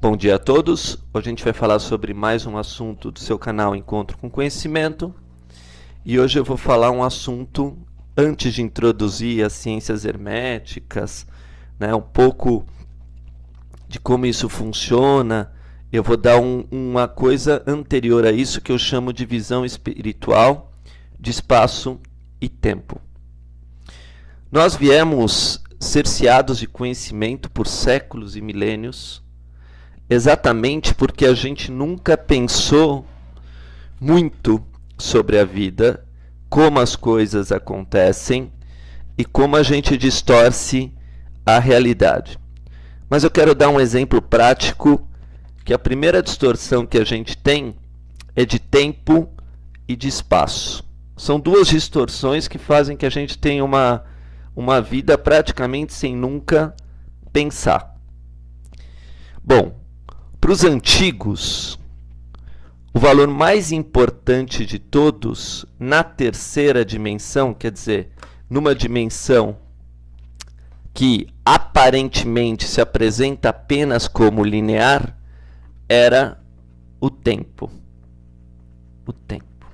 Bom dia a todos. Hoje a gente vai falar sobre mais um assunto do seu canal Encontro com Conhecimento. E hoje eu vou falar um assunto, antes de introduzir as ciências herméticas, né, um pouco de como isso funciona. Eu vou dar uma coisa anterior a isso que eu chamo de visão espiritual de espaço e tempo. Nós viemos cerceados de conhecimento por séculos e milênios, exatamente porque a gente nunca pensou muito sobre a vida, como as coisas acontecem e como a gente distorce a realidade. Mas eu quero dar um exemplo prático, que a primeira distorção que a gente tem é de tempo e de espaço. São duas distorções que fazem que a gente tenha uma vida praticamente sem nunca pensar. Bom, para os antigos, o valor mais importante de todos, na terceira dimensão, quer dizer, numa dimensão que aparentemente se apresenta apenas como linear, era o tempo. O tempo.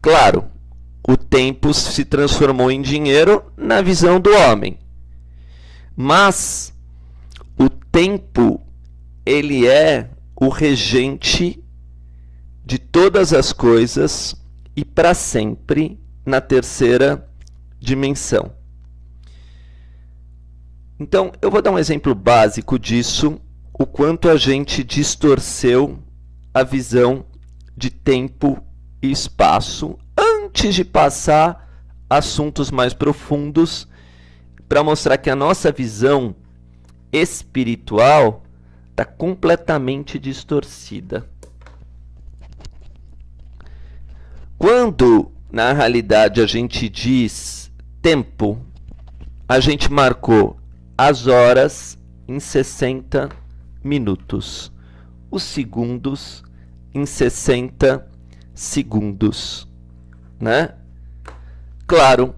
Claro, o tempo se transformou em dinheiro na visão do homem. Mas o tempo, ele é o regente de todas as coisas e para sempre na terceira dimensão. Então, eu vou dar um exemplo básico disso, o quanto a gente distorceu a visão de tempo e espaço antes de passar a assuntos mais profundos, para mostrar que a nossa visão espiritual está completamente distorcida. Quando, na realidade, a gente diz tempo, a gente marcou as horas em 60 minutos, os segundos em 60 segundos, né? Claro,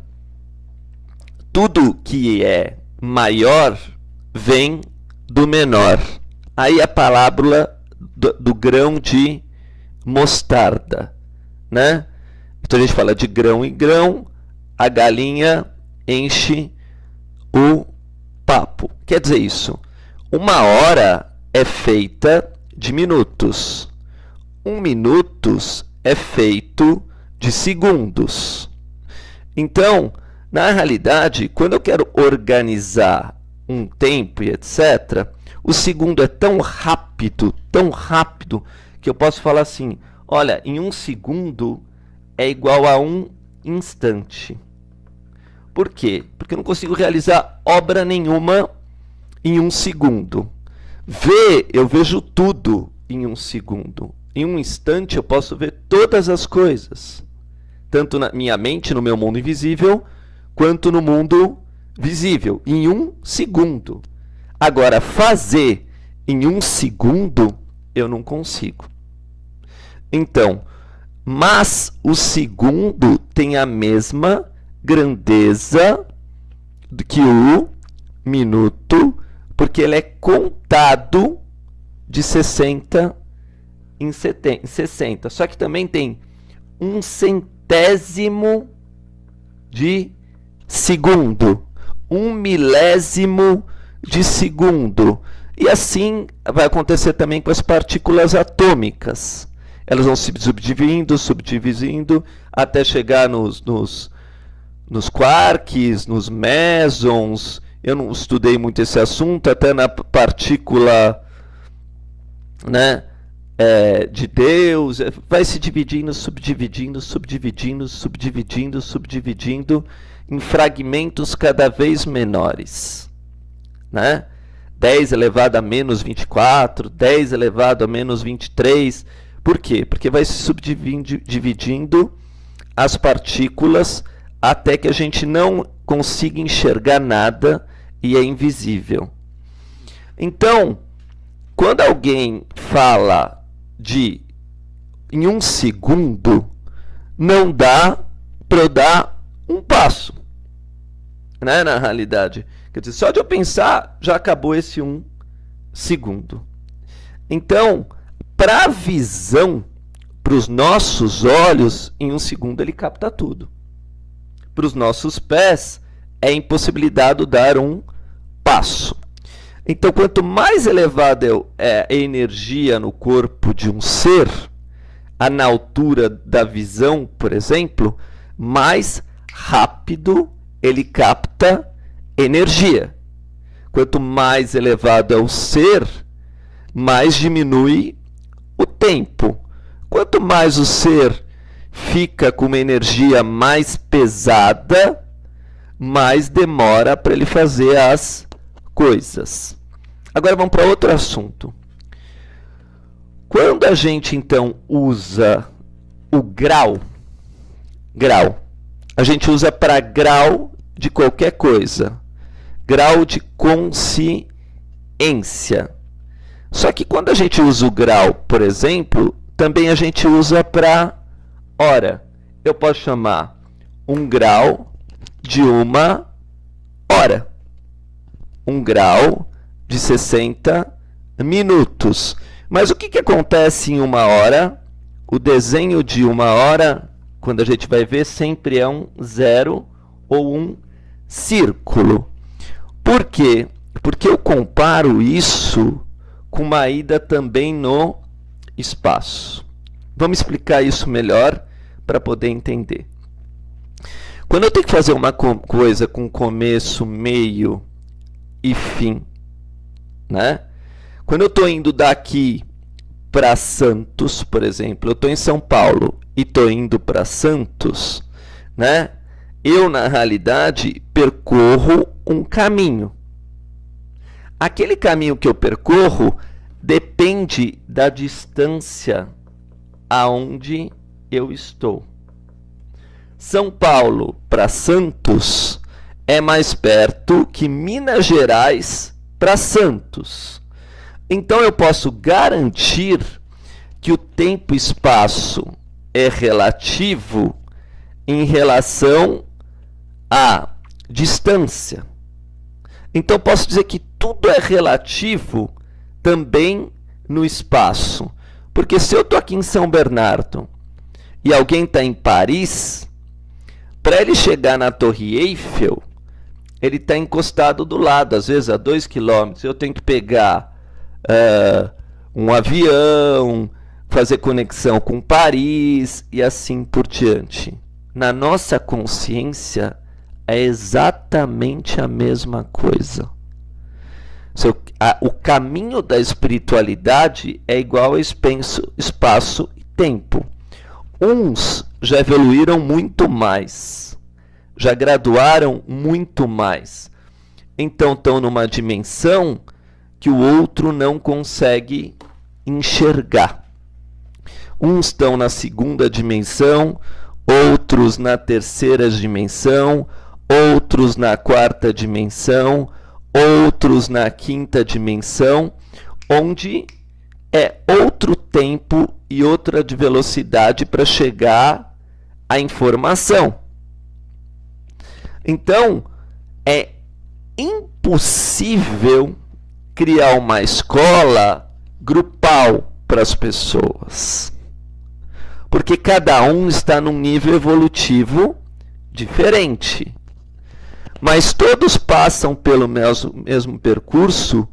tudo que é maior vem do menor. Aí a parábola do grão de mostarda, né? Então a gente fala de grão em grão, a galinha enche o papo. Quer dizer isso, uma hora é feita de minutos, minutos é feito de segundos. Então, na realidade, quando eu quero organizar um tempo e etc., o segundo é tão rápido, que eu posso falar assim, olha, em um segundo é igual a um instante. Por quê? Porque eu não consigo realizar obra nenhuma em um segundo. Eu vejo tudo em um segundo. Em um instante eu posso ver todas as coisas, tanto na minha mente, no meu mundo invisível, quanto no mundo visível, em um segundo. Agora, fazer em um segundo, eu não consigo. Então, mas o segundo tem a mesma grandeza do que o minuto, porque ele é contado de 60 em 60. Só que também tem um centésimo de segundo, um milésimo de segundo. E assim vai acontecer também com as partículas atômicas. Elas vão se subdividindo, até chegar nos quarks, nos mesons. Eu não estudei muito esse assunto, até na partícula, né, de Deus. Vai se dividindo, subdividindo em fragmentos cada vez menores, né? 10 elevado a menos 24, 10 elevado a menos 23. Por quê? Porque vai se subdividindo as partículas até que a gente não consiga enxergar nada e é invisível. Então, quando alguém fala de em um segundo, não dá para eu dar um passo, né, na realidade. Quer dizer, só de eu pensar, já acabou esse um segundo. Então, para a visão, para os nossos olhos, em 1 segundo ele capta tudo. Para os nossos pés, é impossibilitado dar um passo. Então, quanto mais elevada é a energia no corpo de um ser, na altura da visão, por exemplo, mais rápido ele capta energia. Quanto mais elevado é o ser, mais diminui o tempo. Quanto mais o ser fica com uma energia mais pesada, mais demora para ele fazer as coisas. Agora vamos para outro assunto. Quando a gente então usa o grau, a gente usa para grau de qualquer coisa, grau de consciência. Só que quando a gente usa o grau, por exemplo, também a gente usa para hora. Eu posso chamar um grau de 1 hora. Um grau de 60 minutos. Mas o que acontece em 1 hora? O desenho de 1 hora, quando a gente vai ver, sempre é um zero ou um círculo. Por quê? Porque eu comparo isso com uma ida também no espaço. Vamos explicar isso melhor para poder entender. Quando eu tenho que fazer uma coisa com começo, meio e fim, né? Quando eu estou indo daqui para Santos, por exemplo, eu estou em São Paulo e estou indo para Santos, né? Eu, na realidade, percorro um caminho. Aquele caminho que eu percorro depende da distância aonde eu estou. São Paulo para Santos é mais perto que Minas Gerais para Santos. Então eu posso garantir que o tempo e espaço é relativo em relação à distância. Então posso dizer que tudo é relativo também no espaço. Porque se eu estou aqui em São Bernardo e alguém está em Paris, para ele chegar na Torre Eiffel, ele está encostado do lado, às vezes a 2 quilômetros. Eu tenho que pegar um avião, fazer conexão com Paris e assim por diante. Na nossa consciência é exatamente a mesma coisa. O caminho da espiritualidade é igual a espaço e tempo. Uns já evoluíram muito mais, já graduaram muito mais. Então estão numa dimensão que o outro não consegue enxergar. Uns estão na 2ª dimensão, outros na 3ª dimensão, outros na 4ª dimensão, outros na 5ª dimensão, onde é outro tempo e outra de velocidade para chegar à informação. Então, é impossível criar uma escola grupal para as pessoas, porque cada um está num nível evolutivo diferente. Mas todos passam pelo mesmo percurso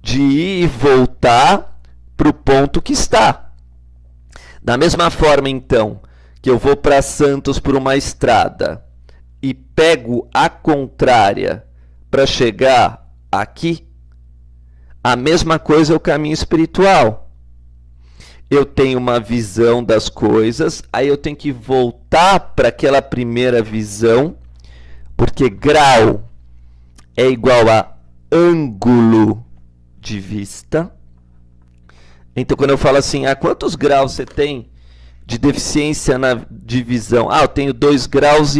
de ir e voltar para o ponto que está. Da mesma forma, então, que eu vou para Santos por uma estrada e pego a contrária para chegar aqui, a mesma coisa é o caminho espiritual. Eu tenho uma visão das coisas, aí eu tenho que voltar para aquela primeira visão, porque grau é igual a ângulo de vista. Então, quando eu falo assim, quantos graus você tem de deficiência na divisão? Eu tenho 2,5 graus.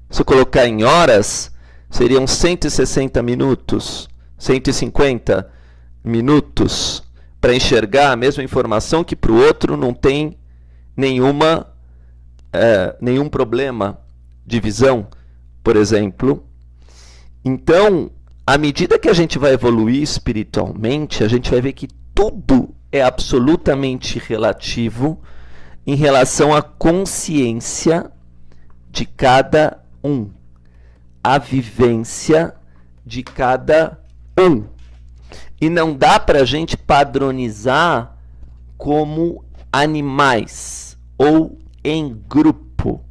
Se eu colocar em horas, seriam 160 minutos, 150 minutos para enxergar a mesma informação que para o outro não tem nenhum problema de visão, por exemplo. Então, à medida que a gente vai evoluir espiritualmente, a gente vai ver que tudo é absolutamente relativo em relação à consciência de cada um, a vivência de cada um. E não dá para a gente padronizar como animais ou em grupo.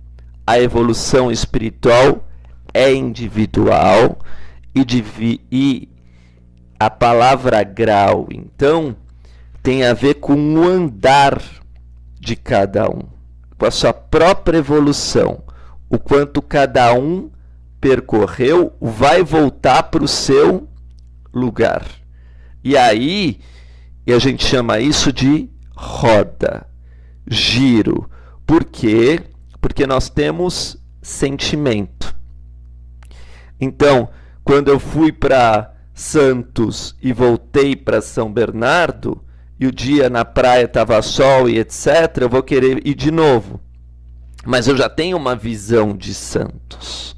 A evolução espiritual é individual e a palavra grau, então, tem a ver com o andar de cada um, com a sua própria evolução. O quanto cada um percorreu vai voltar para o seu lugar. E aí, a gente chama isso de roda, giro. Por quê? Porque nós temos sentimento. Então, quando eu fui para Santos e voltei para São Bernardo, e o dia na praia estava sol e etc., eu vou querer ir de novo. Mas eu já tenho uma visão de Santos.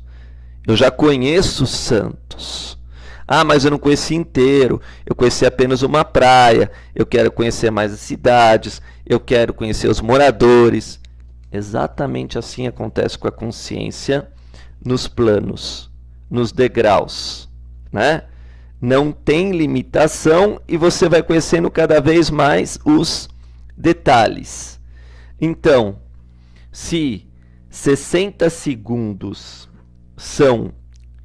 Eu já conheço Santos. Ah, mas eu não conheci inteiro. Eu conheci apenas uma praia. Eu quero conhecer mais as cidades. Eu quero conhecer os moradores. Exatamente assim acontece com a consciência nos planos, nos degraus, né? Não tem limitação e você vai conhecendo cada vez mais os detalhes. Então, se 60 segundos são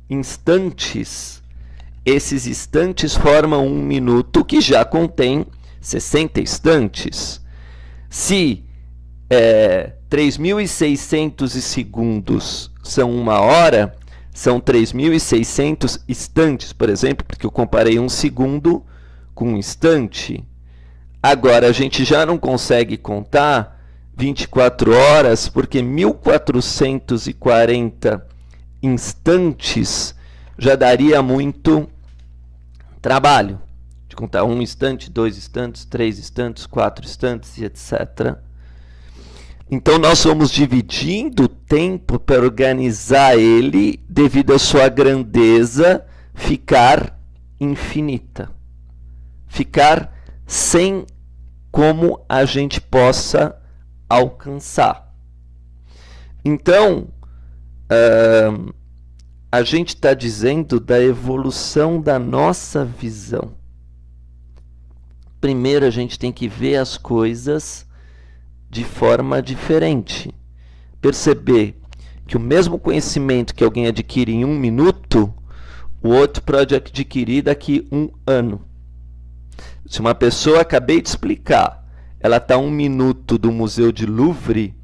instantes, esses instantes formam 1 minuto que já contém 60 instantes. Se 3.600 segundos são 1 hora, são 3.600 instantes, por exemplo, porque eu comparei 1 segundo com 1 instante. Agora, a gente já não consegue contar 24 horas, porque 1.440 instantes já daria muito trabalho. De contar 1 instante, 2 instantes, 3 instantes, 4 instantes e etc. Então, nós vamos dividindo o tempo para organizar ele, devido à sua grandeza, ficar infinita. Ficar sem como a gente possa alcançar. Então, a gente está dizendo da evolução da nossa visão. Primeiro, a gente tem que ver as coisas de forma diferente. Perceber que o mesmo conhecimento que alguém adquire em 1 minuto, o outro pode adquirir daqui 1 ano. Se uma pessoa, acabei de explicar, ela está 1 minuto do Museu de Louvre,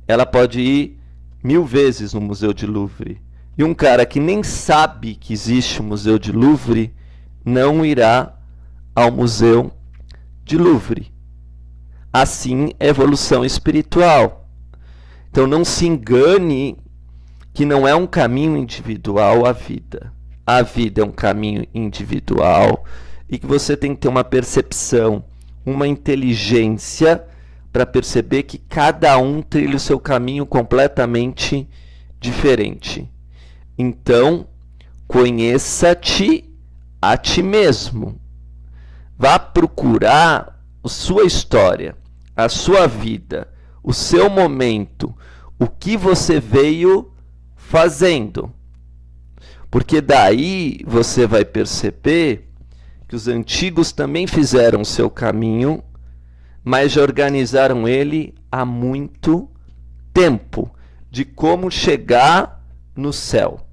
ela pode ir 1000 vezes no Museu de Louvre. E um cara que nem sabe que existe o Museu de Louvre, não irá ao Museu de Louvre. Assim é a evolução espiritual. Então não se engane que não é um caminho individual a vida. A vida é um caminho individual e que você tem que ter uma percepção, uma inteligência para perceber que cada um trilha o seu caminho completamente diferente. Então, conheça-te a ti mesmo. Vá procurar a sua história, a sua vida, o seu momento, o que você veio fazendo. Porque daí você vai perceber que os antigos também fizeram o seu caminho, mas já organizaram ele há muito tempo, de como chegar no céu,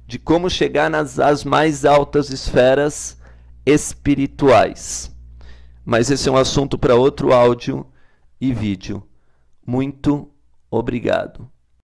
de como chegar nas mais altas esferas espirituais. Mas esse é um assunto para outro áudio e vídeo. Muito obrigado.